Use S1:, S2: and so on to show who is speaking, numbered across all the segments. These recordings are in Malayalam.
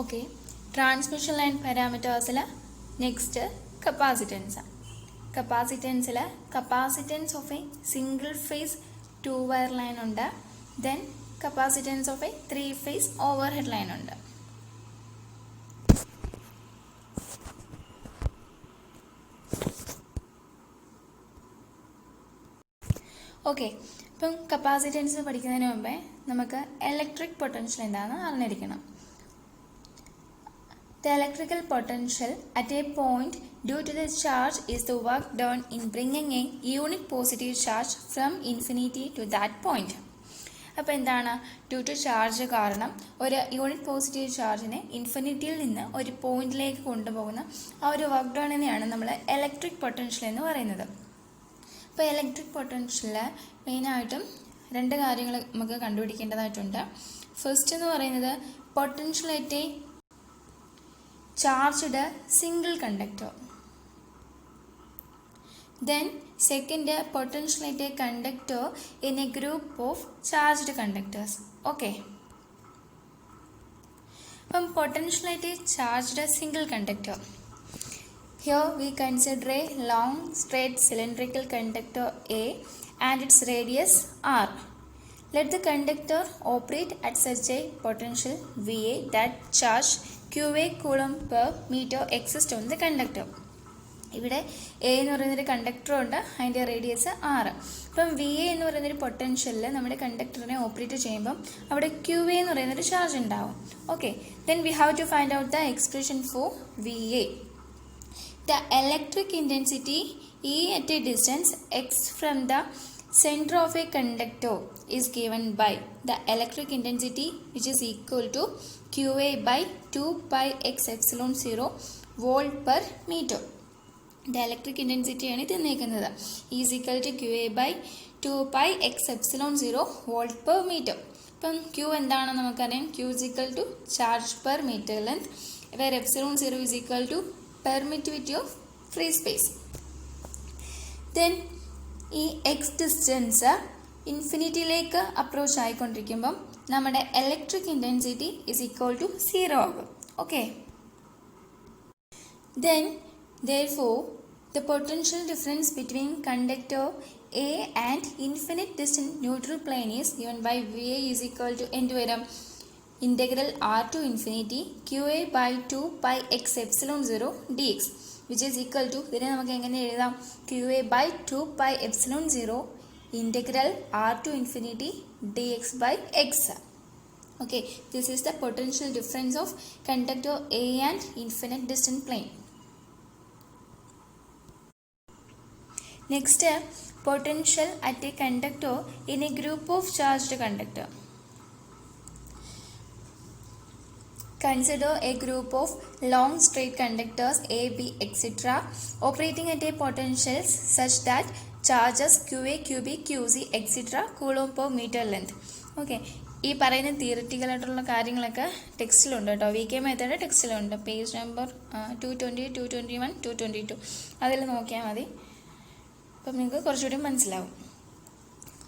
S1: Okay, transmission line parameters next capacitance. Capacitance of a single phase two wire line under, then capacitance of a three phase overhead line under. Okay, ഇപ്പം കപ്പാസിറ്റൻസ് പഠിക്കുന്നതിന് മുമ്പേ നമുക്ക് ഇലക്ട്രിക് പൊട്ടൻഷ്യൽ എന്താണെന്ന് അറിഞ്ഞിരിക്കണം. The electrical potential at a point due to the charge is the work done in bringing a unit positive charge from infinity to that point. അപ്പോൾ എന്താണ്, ഡ്യൂ ടു ചാർജ് കാരണം ഒരു യൂണിറ്റ് പോസിറ്റീവ് ചാർജിനെ ഇൻഫിനിറ്റിയിൽ നിന്ന് ഒരു പോയിന്റിലേക്ക് കൊണ്ടുപോകുന്ന ആ ഒരു വർക്ക് ഡണിനെയാണ് നമ്മൾ ഇലക്ട്രിക് പൊട്ടൻഷ്യൽ എന്ന് പറയുന്നത്. ഇപ്പോൾ ഇലക്ട്രിക് പൊട്ടൻഷ്യലിൽ മെയിനായിട്ടും രണ്ട് കാര്യങ്ങൾ നമുക്ക് കണ്ടുപിടിക്കേണ്ടതായിട്ടുണ്ട്. ഫസ്റ്റ് എന്ന് പറയുന്നത് potential at A charged single conductor. Then second, potential at a conductor in a group of charged conductors. Okay. From potential at a charged single conductor. Here we consider a long straight cylindrical conductor A and its radius R. Let the conductor operate at such a potential VA that charge QA coulomb per meter exists on the conductor. ഇവിടെ എ എന്ന് പറയുന്നൊരു കണ്ടക്ടർ ഉണ്ട്, അതിൻ്റെ റേഡിയസ് ആറ്. അപ്പം വി എ എന്ന് പറയുന്നൊരു പൊട്ടൻഷ്യലിൽ നമ്മുടെ കണ്ടക്ടറിനെ ഓപ്പറേറ്റ് ചെയ്യുമ്പം അവിടെ ക്യു എ എന്ന് പറയുന്നൊരു ചാർജ് ഉണ്ടാവും. Okay, then we have to find out the expression for V A. The electric intensity E at a distance x from the center of a conductor is given by the electric intensity, which is equal to QA by 2 pi x epsilon 0 volt per meter. The electric intensity ആണ് തന്നിരിക്കുന്നത്, is equal to QA by 2 pi x epsilon 0 volt per meter. അപ്പം Q എന്താണെന്ന് നമുക്കറിയാം, Q is equal to charge per meter length, where epsilon 0 is equal to permittivity of free space. Then ഈ എക്സ് ഡിസ്റ്റൻസ് ഇൻഫിനിറ്റിയിലേക്ക് അപ്രോച്ച് ആയിക്കൊണ്ടിരിക്കുമ്പം നമ്മുടെ electric intensity is equal to 0 ആകും. Okay, then therefore the potential difference between conductor A and infinite distant neutral plane is given by VA is equal to എന്ത് വരും, integral R to infinity QA by 2 pi x epsilon 0 dx, which is equal to, ഇതിനെ നമുക്ക് എങ്ങനെ എഴുതാം, QA by 2 pi epsilon 0 integral R to infinity dx by x. Okay, this is the potential difference of conductor A and infinite distant plane. Next, potential at a conductor in a group of charged conductor. Consider a group of long straight conductors A, B, etc. operating at a potentials such that charges QA, QB, QC, etc. coulomb per meter length. Okay, ഈ പറയുന്ന തിയറിറ്റിക്കൽ ആയിട്ടുള്ള കാര്യങ്ങളൊക്കെ ടെക്സ്റ്റിലുണ്ട് കേട്ടോ, വി കെ മെത്തേഡ് ടെക്സ്റ്റിലുണ്ട്, പേജ് നമ്പർ 220, 221, 222 അതിൽ നോക്കിയാൽ മതി. അപ്പം നിങ്ങൾക്ക് കുറച്ചുകൂടി മനസ്സിലാവും.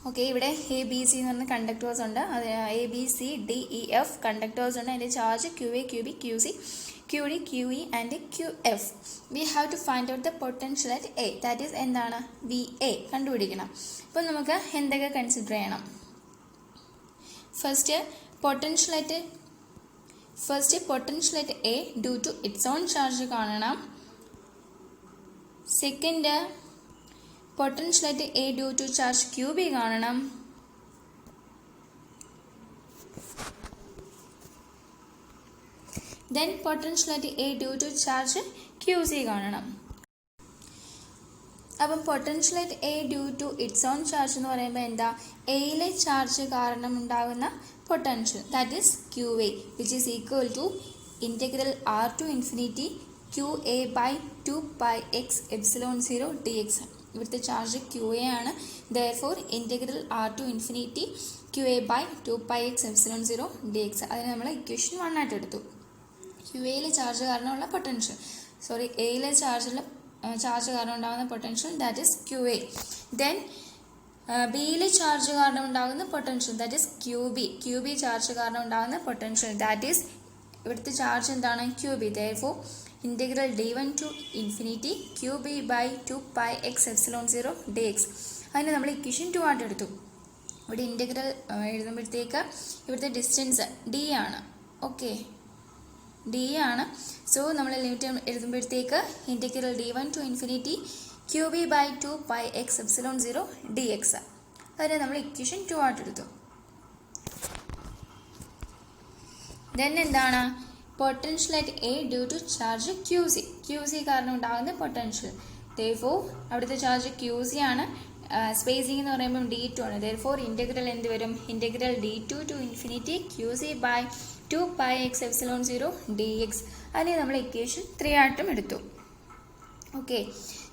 S1: ഓക്കെ, ഇവിടെ എ ബി സി എന്ന് പറഞ്ഞ കണ്ടക്ടേഴ്സ് ഉണ്ട്, അത് A B C D E F conductors ഉണ്ട്, അതിൻ്റെ charge Q A, Q B, Q C, Q D, Q E and Q F. We have to find out the potential at A, that is എന്താണ്, വി എ കണ്ടുപിടിക്കണം. അപ്പം നമുക്ക് എന്തൊക്കെ കൺസിഡർ ചെയ്യണം? First potential at A due to its own charge കാണണം. Second potential at A due to charge Q B കാണണം. Then potential at A due to charge Q C കാണണം. അപ്പം potential at A due to its own charge എന്ന് പറയുമ്പോൾ എന്താ, എയിലെ ചാർജ് കാരണം ഉണ്ടാകുന്ന potential, that is Q A, which is equal to integral r to infinity Q A by 2 pi x epsilon 0 dx. ഇവിടുത്തെ ചാർജ് ക്യു എ ആണ്, therefore integral r to infinity Q A by 2 pi x epsilon 0 dx. അതിന് നമ്മൾ ഇക്വേഷൻ 1 ആയിട്ട് എടുത്തു. ക്യു എയിലെ ചാർജ് കാരണമുള്ള പൊട്ടൻഷ്യൽ, എയിലെ ചാർജ് കാരണം ഉണ്ടാകുന്ന potential, that is Q A. Then ബിയിലെ ചാർജ് കാരണം ഉണ്ടാകുന്ന potential, that is Q B charge കാരണം ഉണ്ടാകുന്ന പൊട്ടൻഷ്യൽ, ദാറ്റ് ഈസ് ഇവിടുത്തെ ചാർജ് എന്താണ്? Q B. Therefore integral d1 to infinity Q B by 2 pi X epsilon 0 D X. അതിന് നമ്മൾ ഇക്വേഷൻ 2 ആയിട്ട് എടുത്തു. ഇവിടെ ഇൻ്റഗ്രൽ എഴുതുമ്പോഴത്തേക്ക് ഇവിടുത്തെ ഡിസ്റ്റൻസ് ഡി ആണ്. ഓക്കെ, ഡി ആണ്. സോ നമ്മൾ ലിമിറ്റ് എഴുതുമ്പോഴത്തേക്ക് integral d1 to infinity Q B by 2 pi X epsilon 0 D X. അതിനെ നമ്മൾ ഇക്വേഷൻ 2 ആയിട്ട് എടുത്തു. ദെൻ എന്താണ്? Potential at A due to charge Q C. Q C കാരണം ഉണ്ടാകുന്ന പൊട്ടൻഷ്യൽ. ദെയർഫോർ അവിടുത്തെ ചാർജ് ക്യൂ സി ആണ്. സ്പേസിംഗ് എന്ന് പറയുമ്പോൾ d2 ആണ്. ദെയർഫോർ ഇൻ്റഗ്രൽ എന്ത് വരും? Integral d2 to infinity Q C by 2 pi X epsilon 0 D X. അതിനെ നമ്മൾ ഇക്വേഷൻ 3 ആയിട്ടും എടുത്തു. Okay,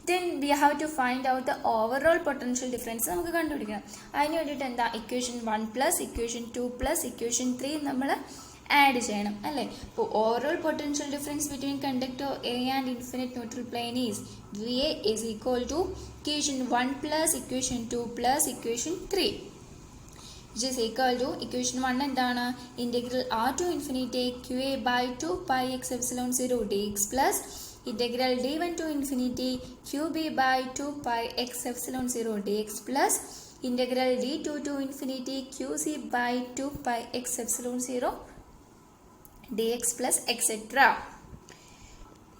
S1: then we have to find out the overall potential difference നമുക്ക് കണ്ടുപിടിക്കണം. അതിന് വേണ്ടിയിട്ട് എന്താ? Equation 1 plus equation 2 plus equation 3 നമ്മൾ ആഡ് ചെയ്യണം അല്ലേ. അപ്പോൾ overall potential difference between conductor A and infinite neutral plane is V A is equal to equation 1 plus equation 2 plus equation 3 which is equal to equation 1 എന്താണ്? integral r to infinity qa by 2 pi x epsilon 0 dx plus integral d1 to infinity qb by 2 pi x epsilon 0 dx plus integral d2 to infinity qc by 2 pi x epsilon 0 dx plus etc.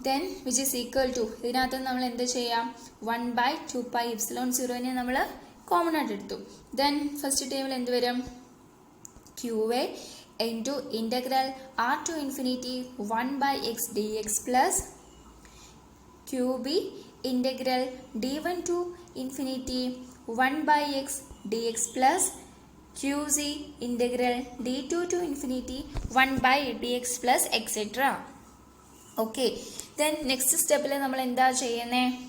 S1: then which is equal to ഇതിനകത്ത് നമ്മൾ എന്ത് ചെയ്യാം? 1 by 2 pi epsilon 0 നെ നമ്മൾ കോമൺ ആയിട്ട് എടുത്തു. ദെൻ ഫസ്റ്റ് ടേമിൽ എന്ത് വരും? Q A into integral r to infinity 1 by X d x plus Q B integral d1 to infinity 1 by X d x plus Q C integral d2 to infinity 1 by d x plus etcetera. Okay, then next സ്റ്റെപ്പിൽ നമ്മൾ എന്താ ചെയ്യുന്നത്?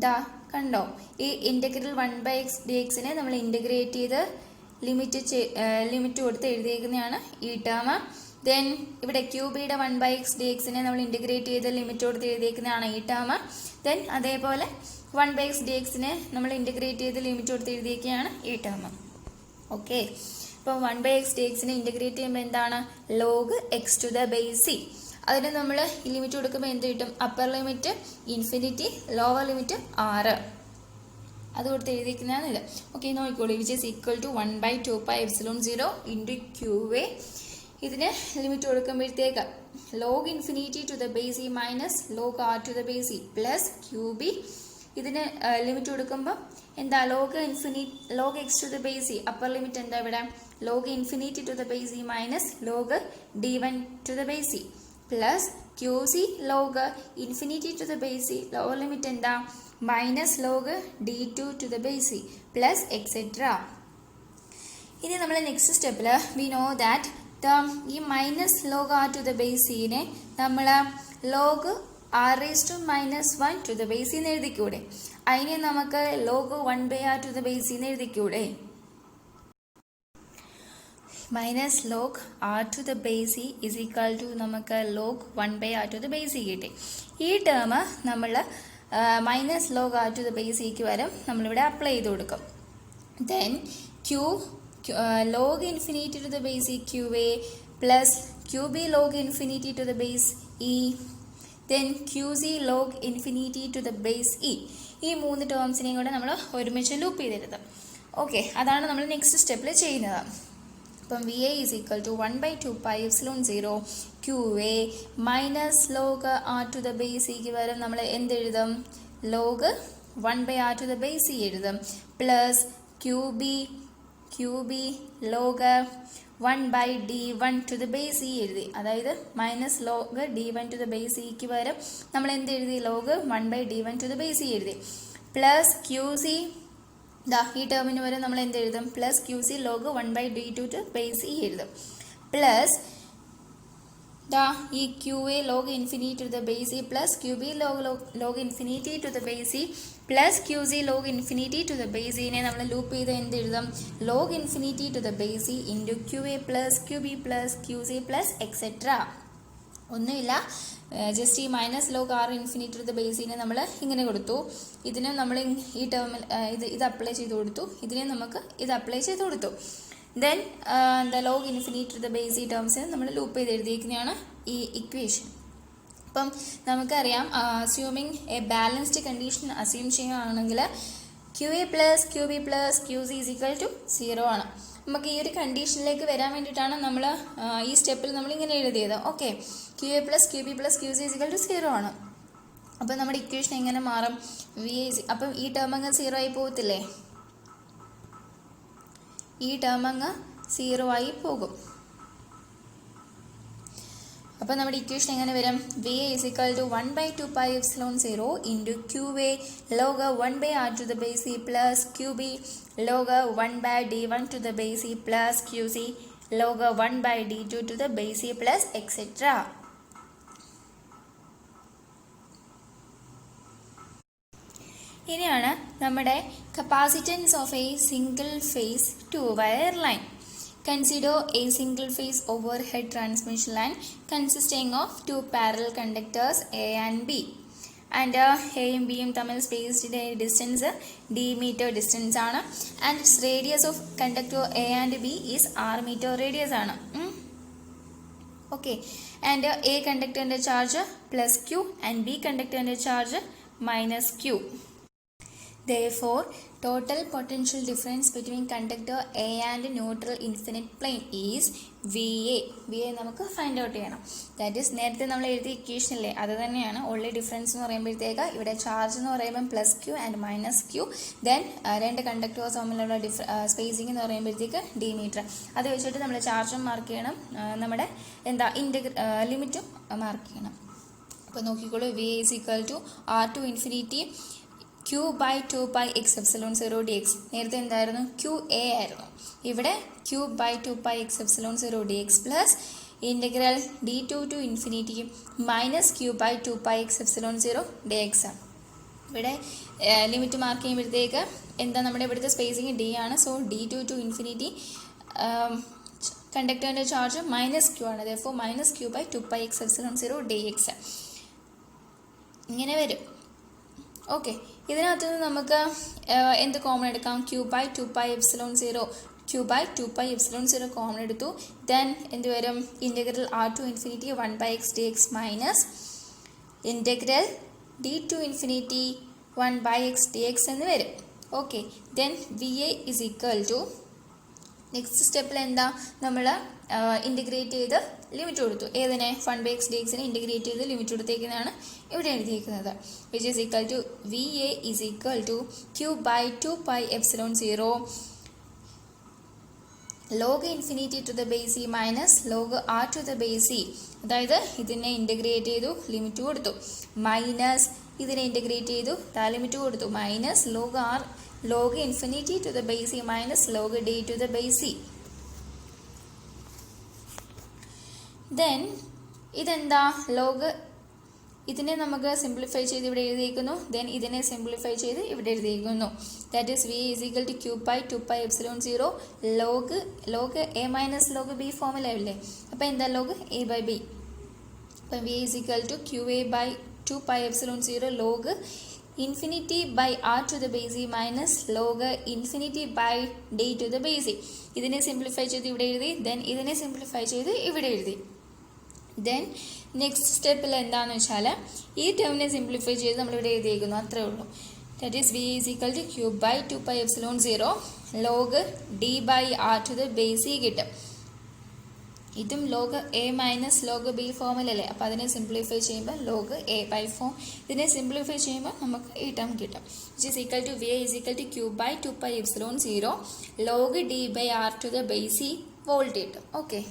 S1: ദാ കണ്ടോ, ഈ ഇൻ്റഗ്രൽ 1 ബൈ എക്സ് ഡി എക്സിനെ നമ്മൾ ഇൻ്റഗ്രേറ്റ് ചെയ്ത് ലിമിറ്റ് കൊടുത്ത് എഴുതിയേക്കുന്നതാണ് ഈ ടേം. ദെൻ ഇവിടെ ക്യൂബിയുടെ 1 ബൈ എക്സ് ഡി എക്സിനെ നമ്മൾ ഇൻ്റഗ്രേറ്റ് ചെയ്ത് ലിമിറ്റ് കൊടുത്ത് എഴുതിയേക്കുന്നതാണ് ഈ ടേം. ദെൻ അതേപോലെ 1 ബൈ എക്സ് ഡി എക്സിനെ നമ്മൾ ഇൻ്റഗ്രേറ്റ് ചെയ്ത് ലിമിറ്റ് കൊടുത്ത് എഴുതിയേക്കുകയാണ് ഈ ടേം. ഓക്കെ, ഇപ്പോൾ 1 ബൈ എക്സ് ഡി എക്സിനെ ഇൻ്റഗ്രേറ്റ് ചെയ്യുമ്പോൾ എന്താണ്? Log X to the base C. അതിന് നമ്മൾ ലിമിറ്റ് കൊടുക്കുമ്പോൾ എന്ത് കിട്ടും? Upper limit infinity, lower limit 6 അത് കൊടുത്ത് എഴുതിക്കുന്നതാണ് ഇത്. ഓക്കെ, നോക്കിക്കോളൂ. Which is equal to 1 by 2 pi epsilon 0 into Q A. ഇതിന് ലിമിറ്റ് കൊടുക്കുമ്പോഴത്തേക്ക് log infinity to the base E minus log R to the base E plus Q B. ഇതിന് ലിമിറ്റ് കൊടുക്കുമ്പോൾ എന്താ? Log X to the base E. Upper limit എന്താ ഇവിടെ? Log infinity to the base E minus log d1 to the base E plus Q C log infinity to the base E. Lower limit എന്താ? Minus log d2 to the base E plus etcetera. ഇനി നമ്മൾ നെക്സ്റ്റ് സ്റ്റെപ്പിൽ വി നോ ദാറ്റ് ഈ minus log R to the base ഇനെ നമ്മൾ log R raise to minus 1 to the base എന്ന് എഴുതിക്കൂടെ? അതിനെ നമുക്ക് log 1 by R to the base എന്ന് എഴുതിക്കൂടെ? Minus log R to the base E is equal to നമുക്ക് log 1 by R to the base E കിട്ടി. ഈ ടേം നമ്മൾ minus log R to the base ഇക്ക് വരും നമ്മളിവിടെ അപ്ലൈ ചെയ്ത് കൊടുക്കും. Then log infinity to the base E Q A plus Q B log infinity to the base E then Q C log infinity to the base e. ഈ 3 ടേംസിനെയും കൂടെ നമ്മൾ ഒരുമിച്ച് ലൂപ്പ് ചെയ്തെടുക്കും. ഓക്കെ, അതാണ് നമ്മൾ നെക്സ്റ്റ് സ്റ്റെപ്പിൽ ചെയ്യുന്നത്. അപ്പം V A is equal to 1 by 2 pi epsilon 0 Q A minus log R to the base ഇക്ക് വരും നമ്മൾ എന്തെഴുതും? Log 1 by R to the base E എഴുതും plus Q B log 1 by d1 to the base E എഴുതി. അതായത് minus log d1 to the base ഇക്ക് വരും നമ്മൾ എന്ത് എഴുതി? Log 1 by d1 to the base E എഴുതി പ്ലസ് ക്യൂ സി. ഈ ടേമിന് വരെ നമ്മൾ എന്ത് എഴുതും? Plus Q C log 1 by d2 to base E എഴുതും പ്ലസ് ഈ Q A log infinity to the base E plus Q B log infinity to the base E plus Q C log infinity to the base ഇനെ നമ്മൾ ലൂപ്പ് ചെയ്ത് എന്ത് എഴുതും? Log infinity to the base e into Q A plus Q B plus Q C plus etcetera. ഒന്നുമില്ല, ജസ്റ്റ് ഈ minus log R infinity to the ബേസിനെ നമ്മൾ ഇങ്ങനെ കൊടുത്തു. ഇതിന് നമ്മൾ ഈ ടേമിൽ ഇത് അപ്ലൈ ചെയ്ത് കൊടുത്തു. ഇതിനെ നമുക്ക് ഇത് അപ്ലൈ ചെയ്ത് കൊടുത്തു. Then the log infinity to the base e ടേംസിന് നമ്മൾ ലൂപ്പ് ചെയ്ത് എഴുതിയിരിക്കുന്നതാണ് ഈ ഇക്വേഷൻ. അപ്പം നമുക്കറിയാം assuming A balanced condition assume ചെയ്യുകയാണെങ്കിൽ Q A plus Q B plus Q C is equal to 0 ആണ്. നമുക്ക് ഈ ഒരു കണ്ടീഷനിലേക്ക് വരാൻ വേണ്ടിയിട്ടാണ് നമ്മൾ ഈ സ്റ്റെപ്പിൽ നമ്മൾ ഇങ്ങനെ എഴുതിയത്. Okay, Q A plus Q B plus Q C is equal to 0 ആണ്. അപ്പം നമ്മുടെ ഇക്വേഷൻ എങ്ങനെ മാറും? വി എ അപ്പം ഈ ടേം അങ്ങ് 0 ആയി പോകത്തില്ലേ? ഈ ടേം അങ്ങ് 0 ആയി പോകും. അപ്പോൾ നമ്മുടെ ഇക്വേഷൻ എങ്ങനെ വരും? V A is equal to 1/2 pi epsilon 0 into Q A log 1/r to the base E plus Q B log 1/d1 to the base E plus Q C log 1/d2 to the base E plus etcetera. ഇനിയാണ് നമ്മുടെ capacitance of a single phase 2-wire line. Consider a single phase overhead transmission line consisting of two parallel conductors A and B. And A and B തമ്മിൽ spaced distance d meter distance ആണ്. And its radius of conductor A and B is r meter radius ആണ്. Okay. And A conductorന്റെ charge plus Q and B conductorന്റെ charge minus Q. Therefore, total potential difference between conductor A and neutral infinite plane is VA. VA നമുക്ക് ഫൈൻഡ് ഔട്ട് ചെയ്യണം. ദാറ്റ് ഈസ് നേരത്തെ നമ്മൾ എഴുതിയ ഇക്വേഷൻ അല്ലേ, അത് തന്നെയാണ്. ഓൺലി ഡിഫറൻസ് എന്ന് പറയുമ്പോഴത്തേക്ക് ഇവിടെ ചാർജ് എന്ന് പറയുമ്പോൾ plus Q and minus Q. Then രണ്ട് കണ്ടക്ടേഴ്സ് തമ്മിലുള്ള സ്പേസിംഗ് എന്ന് പറയുമ്പോഴത്തേക്ക് ഡി മീറ്റർ. അത് വെച്ചിട്ട് നമ്മൾ ചാർജും മാർക്ക് ചെയ്യണം, നമ്മുടെ ലിമിറ്റും മാർക്ക് ചെയ്യണം. അപ്പോൾ നോക്കിക്കോളൂ, VA is equal to R to infinity Q by 2 pi x epsilon 0 dx. നേരത്തെ എന്തായിരുന്നു? ക്യു എ ആയിരുന്നു. ഇവിടെ Q by 2 pi x epsilon 0 dx plus integral d2 to infinity minus Q by 2 pi x epsilon 0 dx. ഇവിടെ ലിമിറ്റ് മാർക്ക് ചെയ്യുമ്പോഴത്തേക്ക് എന്താ, നമ്മുടെ ഇവിടുത്തെ സ്പേസിങ് d ആണ്. സോ d2 ടു ഇൻഫിനിറ്റി കണ്ടക്ടറിൻ്റെ ചാർജ് മൈനസ് ക്യൂ ആണ്. therefore minus Q by 2 pi x epsilon 0 dx ഇങ്ങനെ വരും. ഓക്കെ, ഇതിനകത്ത് നിന്ന് നമുക്ക് എന്ത് കോമൺ എടുക്കാം? Q by 2 pi epsilon 0 Q by 2 pi epsilon 0 common എടുത്തു. ദെൻ എന്ത് വരും? Integral r to infinity 1/x dx minus integral d to infinity 1/x dx എന്ന് വരും. Okay, then VA is equal to next സ്റ്റെപ്പിൽ എന്താ, നമ്മൾ ഇൻ്റഗ്രേറ്റ് ചെയ്ത് ലിമിറ്റ് കൊടുത്തു. ഏതിനെ? 1/x dxനെ ഇൻ്റഗ്രേറ്റ് ചെയ്ത് ലിമിറ്റ് കൊടുത്തേക്കുന്നതാണ് ഇവിടെ എഴുതിയിരിക്കുന്നത്. Which is equal to VA is equal to Q by 2 pi epsilon 0 log infinity to the base E minus log r to the base e. അതായത് ഇതിനെ ഇൻ്റഗ്രേറ്റ് ചെയ്തു, ലിമിറ്റ് കൊടുത്തു, മൈനസ് ഇതിനെ ഇൻ്റഗ്രേറ്റ് ചെയ്തു, ലിമിറ്റ് കൊടുത്തു, minus log r log infinity to the base e minus log d to the base e. Then ഇതെന്താ? ലോഗ് ഇതിനെ നമുക്ക് സിംപ്ലിഫൈ ചെയ്ത് ഇവിടെ എഴുതിയിരിക്കുന്നു. ദെൻ ഇതിനെ സിംപ്ലിഫൈ ചെയ്ത് ഇവിടെ എഴുതിയിരിക്കുന്നു. That is VA is equal to Q by 2 pi epsilon 0 log A minus log B ഫോമിലല്ലേ. അപ്പോൾ എന്താ? log A by B. അപ്പം VA is equal to QA by 2 pi epsilon 0 log infinity by r to the base e minus log infinity by d to the base e. ഇതിനെ സിംപ്ലിഫൈ ചെയ്ത് ഇവിടെ എഴുതി. ദെൻ ഇതിനെ സിംപ്ലിഫൈ ചെയ്ത് ഇവിടെ എഴുതി. ദെൻ നെക്സ്റ്റ് സ്റ്റെപ്പിൽ എന്താണെന്ന് വെച്ചാൽ ഈ ടേമിനെ സിംപ്ലിഫൈ ചെയ്ത് നമ്മളിവിടെ എഴുതിയിരിക്കുന്നു, അത്രേ ഉള്ളൂ. That is VA is equal to Q by 2 pi epsilon 0 log d by r to the base e കിട്ടും. ഇതും log A minus log B ഫോമിലല്ലേ. അപ്പോൾ അതിനെ സിംപ്ലിഫൈ ചെയ്യുമ്പോൾ ലോഗ് എ ബൈ ഫോം. ഇതിനെ സിംപ്ലിഫൈ ചെയ്യുമ്പോൾ നമുക്ക് ഈ ടേം കിട്ടും. Which is equal to VA is equal to Q by 2 pi epsilon 0 log d by r to the base E volt കിട്ടും. Okay,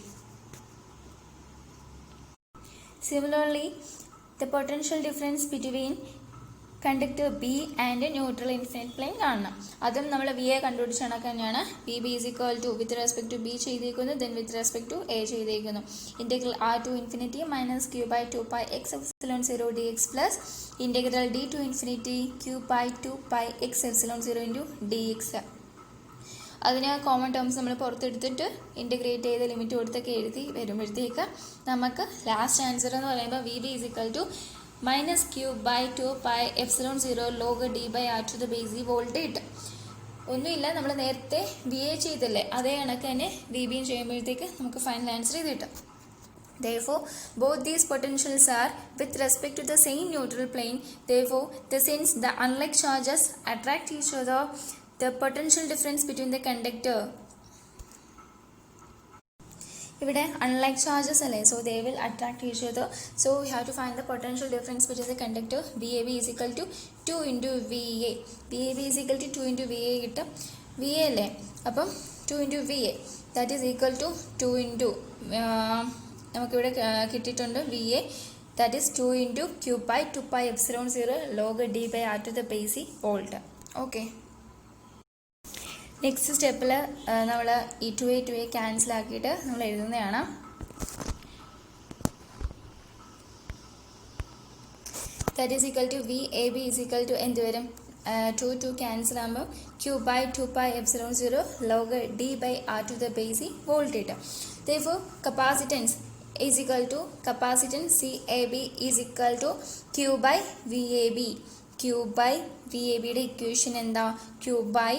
S1: similarly the potential difference between conductor B and neutral infinite plane കാണണം. അതും നമ്മൾ VA കണ്ടുപിടിച്ച കണക്ക് തന്നെയാണ്. VB is equal to with respect to B ചെയ്തിരിക്കുന്നു, then with respect to A ചെയ്തിരിക്കുന്നു. Integral r to infinity minus Q by 2 pi x epsilon 0 dx plus integral d to infinity Q by 2 pi x epsilon 0 into dx. അതിന് കോമൺ ടേംസ് നമ്മൾ പുറത്തെടുത്തിട്ട് ഇൻ്റഗ്രേറ്റ് ചെയ്ത് ലിമിറ്റ് കൊടുത്തൊക്കെ എഴുതി വരുമ്പോഴത്തേക്ക് നമുക്ക് ലാസ്റ്റ് ആൻസർ എന്ന് പറയുമ്പോൾ VB is equal to minus Q by 2 pi epsilon 0 log d by r to the base e volt കിട്ടും. ഒന്നുമില്ല, നമ്മൾ നേരത്തെ വി എ ചെയ്തല്ലേ, അതേ കണക്ക് തന്നെ വി ബിയും ചെയ്യുമ്പോഴത്തേക്ക് നമുക്ക് ഫൈനൽ ആൻസർ ഇത് കിട്ടും. Therefore, both these potentials are with respect to the same neutral plane. Therefore, since the unlike charges attract each other, the potential difference between the conductor. ഇവിടെ unlike charges അല്ലേ, so they will attract each other. So we have to find the potential difference between the conductor. VAB is equal to 2 into VA. VAB is equal to 2 into VA കിട്ടും. VA അല്ലേ, അപ്പം 2 into VA that is equal to 2 into നമുക്കിവിടെ കിട്ടിയിട്ടുണ്ട് V A that is 2 into Q pi 2 pi epsilon 0 log d by r to the base c volt. Okay, next സ്റ്റെപ്പിൽ നമ്മൾ ഈ 2a ക്യാൻസൽ ആക്കിയിട്ട് നമ്മൾ എഴുതുന്നതാണ്. That is equal to V A B is equal to എന്ത് വരും, 2 ക്യാൻസൽ ആകുമ്പോൾ Q by 2 pi epsilon 0 log d by r to the base c volt കിട്ടും. Therefore, capacitance is equal to capacitance CAB is equal to Q by VAB. Q by VAB യുടെ ഇക്വേഷൻ എന്താ, Q by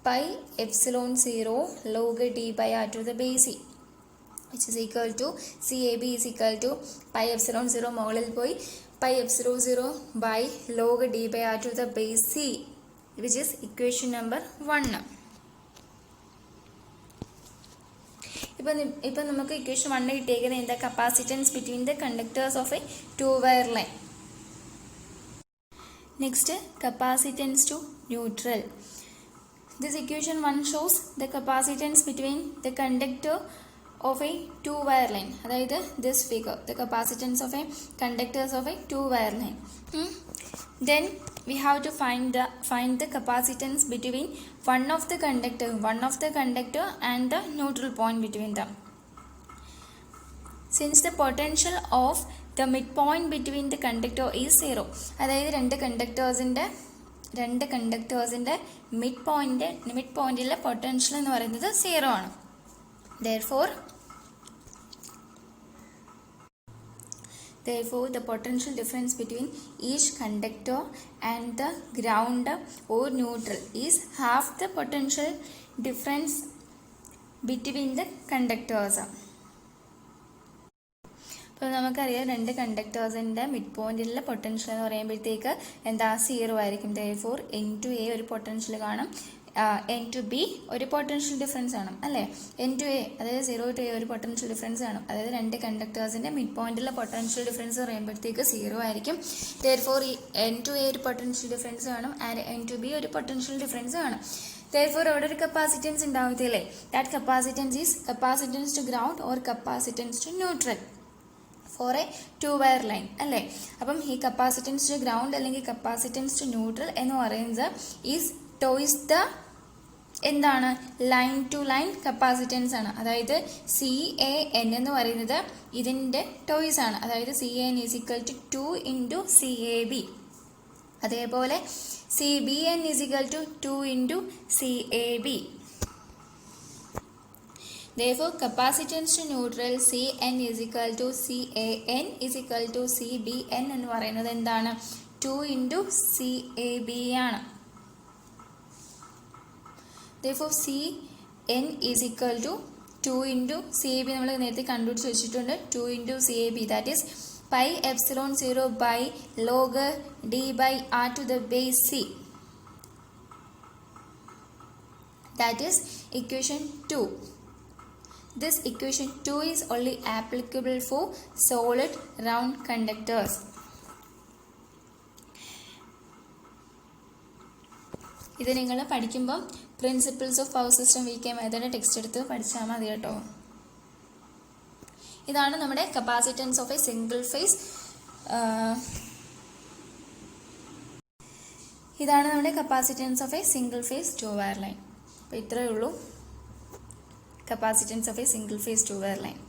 S1: pi epsilon 0 log d by r to the base c which is equal to CAB is equal to pi epsilon 0 മുകളിൽ പോയി pi epsilon 0 by log d by r to the base c which is equation number 1. ഇപ്പം നമുക്ക് ഇക്വേഷൻ 1 കിട്ടിയേക്കുന്നത് എന്താ, capacitance between the conductors of A 2 wire line. Next capacitance to neutral. This equation 1 shows the capacitance between the conductor of A 2 wire line, അതായത് this figure the capacitance of A conductors of A 2 wire line. Then we have to find the capacitance between one of the conductor and the neutral point between them. Since the potential of the midpoint between the conductor is 0, അതായത് രണ്ട് കണ്ടക്ടേഴ്സിൻ്റെ മിഡ് പോയിന്റിലെ പൊട്ടൻഷ്യൽ എന്ന് പറയുന്നത് 0 ആണ്. Therefore, the potential difference between each conductor and the ground or neutral is half the potential difference between the conductors. അപ്പോൾ നമുക്കറിയാം രണ്ട് കണ്ടക്ടേഴ്സിൻ്റെ മിഡ് പോയിന്റിലുള്ള പൊട്ടൻഷ്യൽ എന്ന് പറയുമ്പോഴത്തേക്ക് എന്താ 0 ആയിരിക്കും. Therefore, N to A ഒരു പൊട്ടൻഷ്യൽ കാണും, N to B ഒരു പൊട്ടൻഷ്യൽ ഡിഫറൻസ് ആണ് അല്ലേ. N to A അതായത് 0 to A ഒരു പൊട്ടൻഷ്യൽ ഡിഫറൻസ് ആണ്, അതായത് രണ്ട് കണ്ടക്ടേഴ്സിൻ്റെ മിഡ് പോയിന്റിലെ പൊട്ടൻഷ്യൽ ഡിഫറൻസ് പറയുമ്പോഴത്തേക്ക് 0 ആയിരിക്കും. Therefore, ഈ N to A ഒരു പൊട്ടൻഷ്യൽ ഡിഫറൻസ് കാണും ആൻഡ് N to B ഒരു പൊട്ടൻഷ്യൽ ഡിഫറൻസ് കാണും. Therefore, അവിടെ ഒരു കപ്പാസിറ്റൻസ് ഉണ്ടാവത്തില്ലേ, that capacitance is capacitance to ground or capacitance to neutral for A 2 wire line അല്ലേ. അപ്പം ഈ കപ്പാസിറ്റൻസ് ടു ഗ്രൗണ്ട് അല്ലെങ്കിൽ കപ്പാസിറ്റൻസ് ടു ന്യൂട്രൽ എന്ന് പറയുന്നത് ഈസ് ടോയ്സ് ദ എന്താണ്, ലൈൻ ടു ലൈൻ കപ്പാസിറ്റൻസ് ആണ്. അതായത് CAN എന്ന് പറയുന്നത് ഇതിൻ്റെ ടോയ്സ് ആണ്, അതായത് CAN is equal to 2 into CAB. അതേപോലെ CBN is equal to 2 into CAB. Therefore, capacitance to neutral CN is equal to CAN is equal to CBN എന്ന് പറയുന്നത് എന്താണ്, 2 into CAB ആണ്. Therefore, CN is equal to 2 into CAB നമ്മൾ നേരത്തെ കണ്ടുപിടിച്ച് വെച്ചിട്ടുണ്ട്, 2 into CAB that is pi epsilon 0 by log d by r to the base c. That is equation 2. This equation 2 is only applicable for solid round conductors. ഇത് നിങ്ങൾ പഠിക്കുമ്പം principles of power system VK method text എടുത്ത് പഠിച്ചാൽ മതി കേട്ടോ. ഇതാണ് നമ്മുടെ capacitance of a single face, ഇതാണ് നമ്മുടെ capacitance of a single face 2 wire line. അപ്പോൾ ഇത്രയേ ഉള്ളൂ capacitance of a single phase 2 wire line.